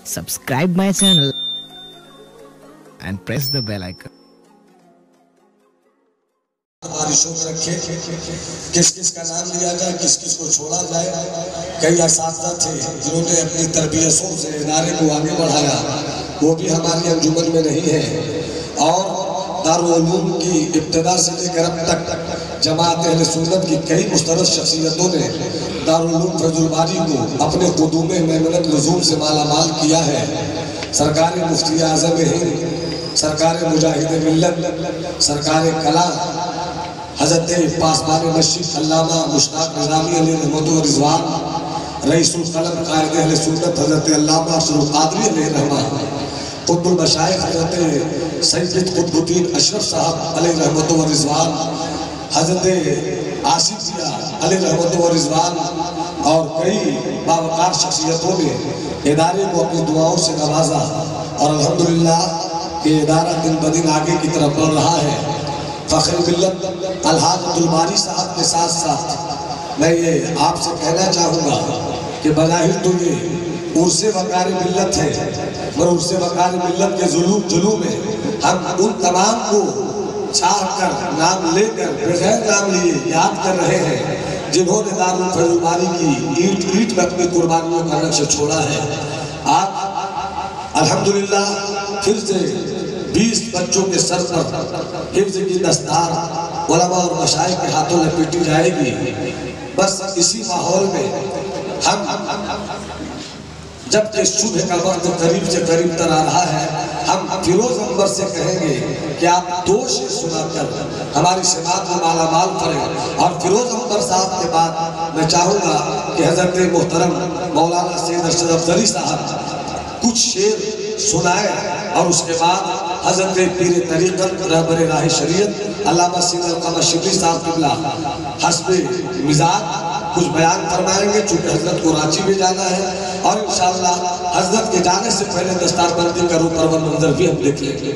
subscribe my channel and press the bell icon. बारिशों में रखे किस किस का नाम लिया जाए, किस किस को छोड़ा जाए। कई असातिज़ा थे जिन्होंने अपनी तरबियतों से इदारे को आगे बढ़ाया, वो भी हमारी अंजुमन में नहीं है। और दारुल उलूम की इब्तिदा से लेकर अब तक जमात अहले सुन्नत की कई मुस्तरद शख्सियतों ने दारुल उलूम फैजुल बारी को अपने क़ुदूम मेमनत लुज़ूम से मालामाल किया है। सरकार मुफ्ती आज़म हिंद, सरकार मुजाहिद मिल्लत, सरकार कला हज़रत पासबान मस्जिद अल्लामा मुश्ताक निज़ामी अलैहि रहमतुल्लाह व रिज़वान, रईसुल क़लम क़ाइद अहले सुन्नत हज़रत अल्लामा अशरफ क़ादरी अलैहि रहमतुल्लाह, क़ुत्बुल मशाइख़ हज़रत सैयद क़ुत्बुद्दीन अशरफ साहब अलैहि रहमतुल्लाह व रिज़वान, हज़रत आसिफ जिया अलैहि रहमतुल्लाह व रिज़वान और कई बावकार शख्सियतों ने इदारे को अपनी दुआओं से नवाजा। और अल्हम्दुलिल्लाह ये इदारा दिन ब दिन आगे की तरफ बढ़ रहा है। फ़ख्र मिल्लत अलहाज अब्दुल बारी साहब के साथ साथ मैं ये आपसे कहना चाहूँगा कि बज़ाहिर तो ये उर्से वक़ार मिल्लत है, मगर उर्से वक़ार मिल्लत के जुलूम में हम उन तमाम को चाह कर नाम लेकर बगैर नाम लिए याद कर रहे हैं जिन्होंने दारुल फैजुल बारी की ईंट ईंट में अपनी कुर्बानियों का नक्श छोड़ा है। आज अल्हम्दुलिल्लाह फिर से 20 बच्चों के सर पर हिफ्ज़ की दस्तार उलमा और मशाइख़ के हाथों लपेटी जाएगी। बस इसी माहौल में हम जबकि सुबह का वक्त करीब से करीब तर आ रहा है, हम फिरोज अंबर से कहेंगे कि आप दो शेर सुनाकर हमारी समात को मालामाल करें। और फिरोज अंबर साहब के बाद मैं चाहूँगा कि हज़रत मोहतरम मौलाना सैयद अरशद अफज़ली साहब कुछ शेर सुनाए और उसके बाद हज़रत पीर तरीक़त रहबर राह शरीयत अल्लामा सैयद अलक़मा शिबली साहब क़िबला हस्बे मिज़ाज कुछ बयान फरमाएंगे, चूँकि हज़रत को रांची भी जाना है। और इंशाअल्लाह हज़रत के जाने से पहले दस्तारबंदी का रूप और मंजर भी हम देख लेंगे।